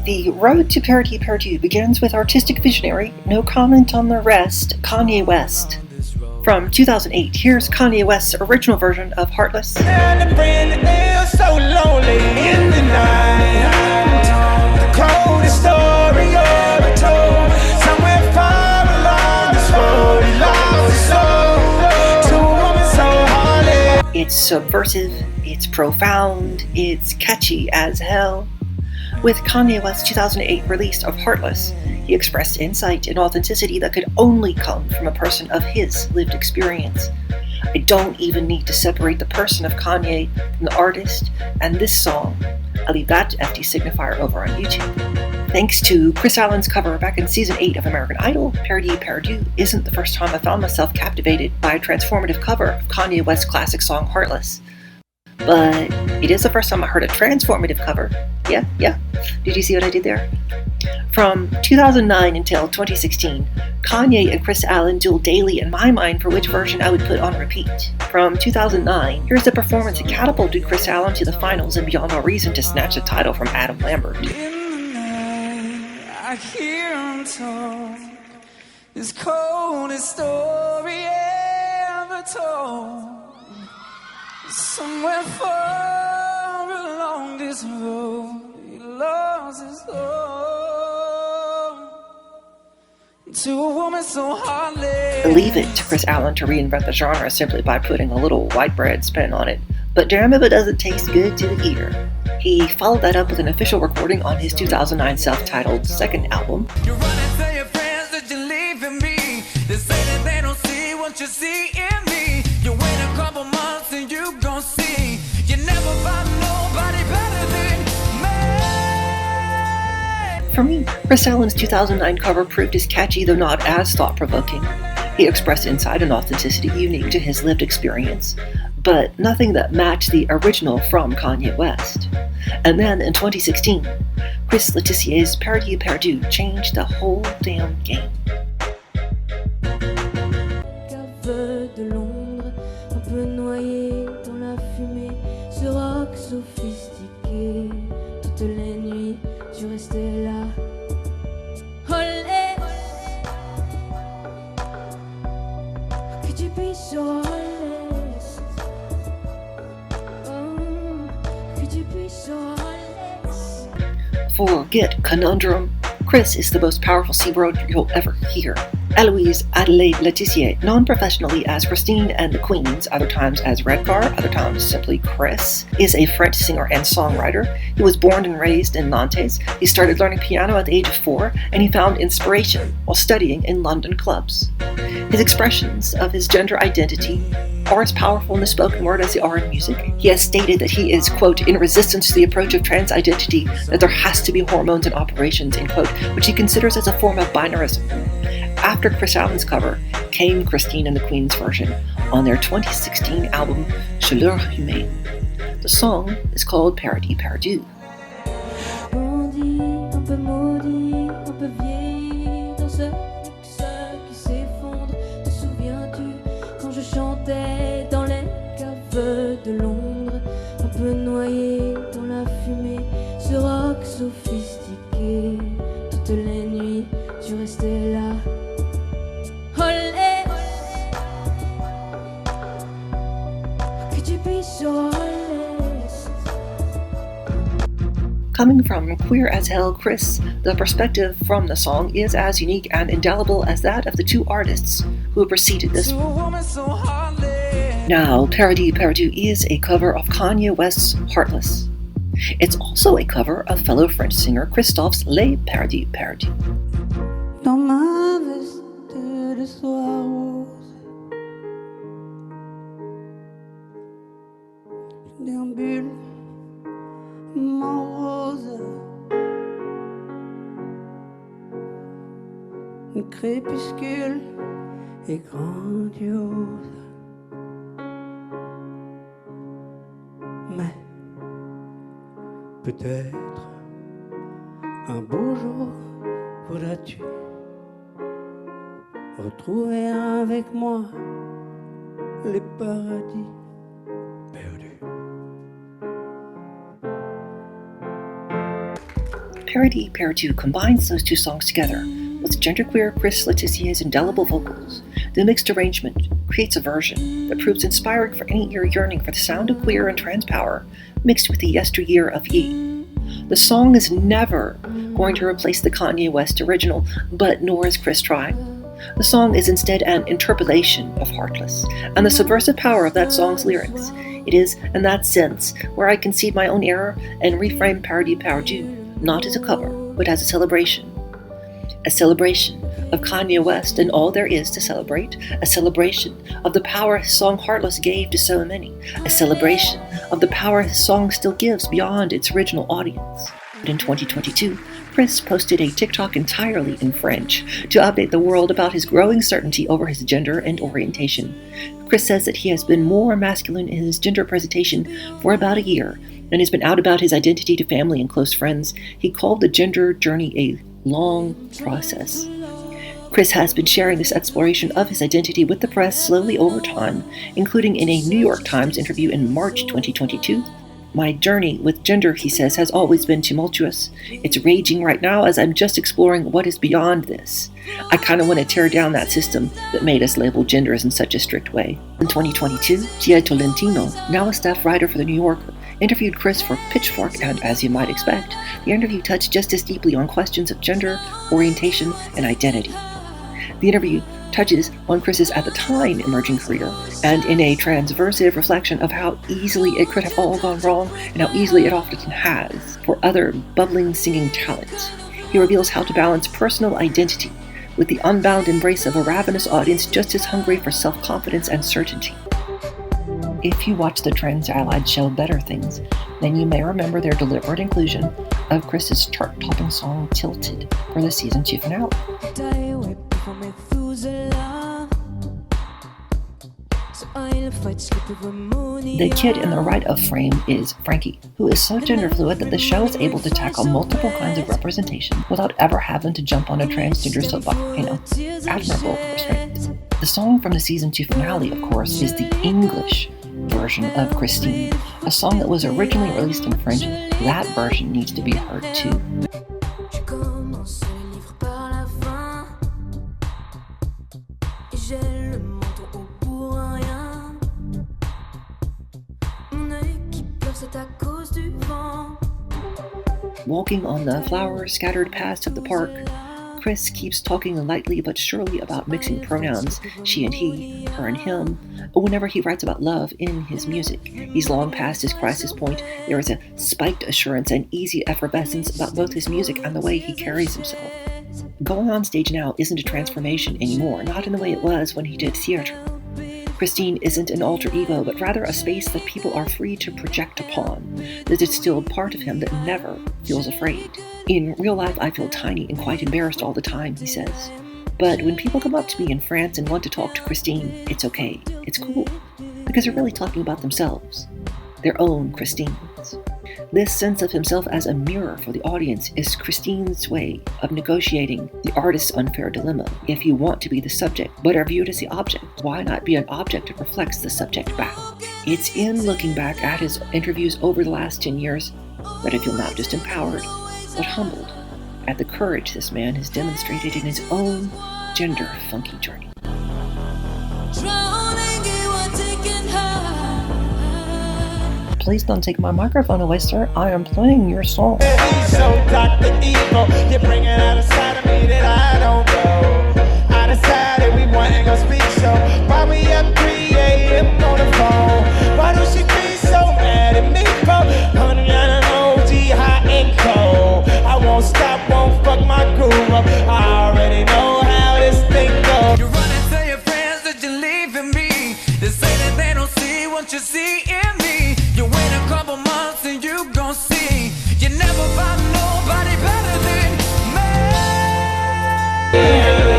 The road to Parody Perdu begins with artistic visionary, no comment on the rest, Kanye West. From 2008, here's Kanye West's original version of Heartless. And the friend is so lonely in the night. The coldest story ever told. Somewhere far along this road, he lost his soul to a woman so heartless. It's subversive, it's profound, it's catchy as hell. With Kanye West's 2008 release of Heartless, he expressed insight and authenticity that could only come from a person of his lived experience. I don't even need to separate the person of Kanye from the artist and this song. I'll leave that to FD Signifier over on YouTube. Thanks to Chris Allen's cover back in Season 8 of American Idol, Parody Perdu isn't the first time I found myself captivated by a transformative cover of Kanye West's classic song Heartless. But it is the first time I heard a transformative cover. Yeah. Did you see what I did there? From 2009 until 2016, Kanye and Chris Allen dueled daily in my mind for which version I would put on repeat. From 2009, here's the performance that catapulted Chris Allen to the finals and beyond all reason to snatch the title from Adam Lambert. In the night, I hear him talk. This coldest story ever told. Somewhere far along this road, he lost his soul to a woman so heartless. Leave it to Chris Allen to reinvent the genre simply by putting a little white bread spin on it. But damn if it doesn't taste good to the ear. He followed that up with an official recording on his 2009 self-titled second album. You run and tell your friends that you're leaving me. They say that they don't see what you see in me. You wait a couple months and you gon' see. You never find nobody better than me. For me, Chris Allen's 2009 cover proved as catchy though not as thought-provoking. He expressed insight and authenticity unique to his lived experience, but nothing that matched the original from Kanye West. And then in 2016, Chris Letizier's Parody Perdu changed the whole damn game. De Londres, un peu noyé dans la fumée, ce rock sophistiqué. Toutes les nuits, tu restais là. Olé, que tu puisses olé, que tu puisses olé. Forget conundrum. Chris is the most powerful C-word you'll ever hear. Eloise Adelaide Letizier, known professionally as Christine and the Queens, other times as Redcar, other times simply Chris, is a French singer and songwriter. He was born and raised in Nantes. He started learning piano at the age of 4, and he found inspiration while studying in London clubs. His expressions of his gender identity are as powerful in the spoken word as they are in music. He has stated that he is, quote, in resistance to the approach of trans identity, that there has to be hormones in operations, end quote, which he considers as a form of binarism. After Chris Allen's cover came Christine and the Queens version on their 2016 album Chaleur Humaine. The song is called Parody Perdu. Bandit, un peu maudit, un peu vieilli, dans ce luxe qui s'effondre. Te souviens-tu quand je chantais dans les caves de Londres, un peu noyé dans la fumée, ce rock sophistiqué. Toutes les nuits, tu restais là. Olé, que tu puisses olé. Coming from Queer as Hell Chris, the perspective from the song is as unique and indelible as that of the two artists who preceded this. Now, Parody Perdu is a cover of Kanye West's Heartless. It's also a cover of fellow French singer Christophe's Les Parody Perdu. Dans ma veste de soie rose, je déambule mon rose, le crépuscule est grandiose, mais peut-être un beau jour voudras-tu retrouver avec moi les paradis perdus. Parody Pair 2 combines those two songs together with genderqueer Chris Letizier's indelible vocals. The mixed arrangement creates a version that proves inspiring for any ear yearning for the sound of queer and trans power mixed with the yesteryear of Ye. The song is never going to replace the Kanye West original, but nor is Chris trying. The song is instead an interpolation of Heartless and the subversive power of that song's lyrics. It is, in that sense, where I concede my own error and reframe Parody Pair 2, not as a cover, but as a celebration. A celebration of Kanye West and all there is to celebrate, a celebration of the power his song Heartless gave to so many, a celebration of the power his song still gives beyond its original audience. But in 2022, Chris posted a TikTok entirely in French to update the world about his growing certainty over his gender and orientation. Chris says that he has been more masculine in his gender presentation for about a year and has been out about his identity to family and close friends. He called the gender journey a long process. Chris has been sharing this exploration of his identity with the press slowly over time, including in a New York Times interview in March 2022. My journey with gender, he says, has always been tumultuous. It's raging right now as I'm just exploring what is beyond this. I kind of want to tear down that system that made us label genders in such a strict way. In 2022, Tia Tolentino, now a staff writer for The New Yorker, interviewed Chris for Pitchfork, and as you might expect, the interview touched just as deeply on questions of gender, orientation, and identity. The interview touches on Chris's at the time emerging career, and in a transversive reflection of how easily it could have all gone wrong and how easily it often has for other bubbling singing talents. He reveals how to balance personal identity with the unbound embrace of a ravenous audience just as hungry for self-confidence and certainty. If you watch the trans-allied show Better Things, then you may remember their deliberate inclusion of Chris's chart-topping song Tilted for the season 2 finale. The kid in the right of frame is Frankie, who is so gender fluid that the show is able to tackle multiple kinds of representation without ever having to jump on a transgender soapbox volcano. Admirable restraint. The song from the season 2 finale, of course, is the English version of Christine, a song that was originally released in French. That version needs to be heard too. Walking on the flower-scattered paths of the park, Chris keeps talking lightly but surely about mixing pronouns, she and he, her and him, whenever he writes about love in his music. He's long past his crisis point. There is a spiked assurance and easy effervescence about both his music and the way he carries himself. Going on stage now isn't a transformation anymore, not in the way it was when he did theater. Christine isn't an alter ego, but rather a space that people are free to project upon. There's a distilled part of him that never feels afraid. In real life, I feel tiny and quite embarrassed all the time, he says. But when people come up to me in France and want to talk to Christine, it's okay. It's cool. Because they're really talking about themselves. Their own Christines. This sense of himself as a mirror for the audience is Christine's way of negotiating the artist's unfair dilemma. If you want to be the subject, but are viewed as the object, why not be an object that reflects the subject back? It's in looking back at his interviews over the last 10 years that I feel not just empowered, but humbled at the courage this man has demonstrated in his own gender-funky journey. Please don't take my microphone away, sir. I am playing your song. So Dr. Evil, you're bringing out a side of me that I don't know. I decided we weren't gonna speak, so why we up 3 a.m. on the phone? Why do she be so mad at me, bro? Honey, I don't know, G hot and cold. I won't stop, won't fuck my groove up. I already know how this thing goes. You run and tell your friends that you're leaving me. They say that they don't see what you see in me. You wait a couple months and you gon' see. You never find nobody better than me.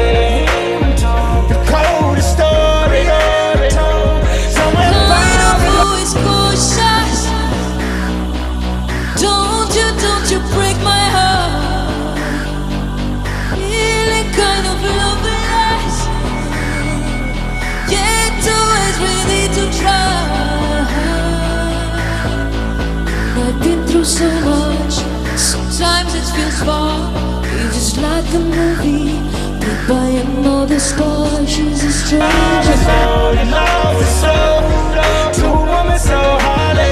sometimes it feels far. It's just like a movie made by another star. She's a stranger. Falling in love with so, to a woman so heartless.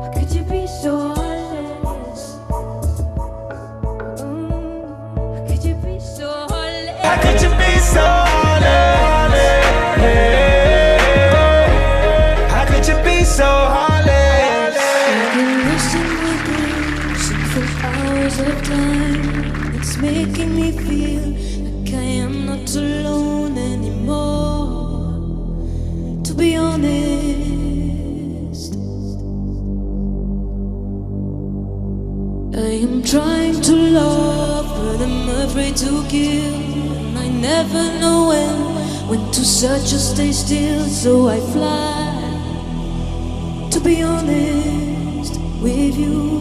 How could you be so heartless? How could you be so heartless? How could you be so heartless? How could you be so heartless? I've been wasting my days for hours of time. It's making me feel like I am not alone anymore. To be honest, I am trying to love, but I'm afraid to give. And I never know when to search or stay still. So I fly, to be honest with you.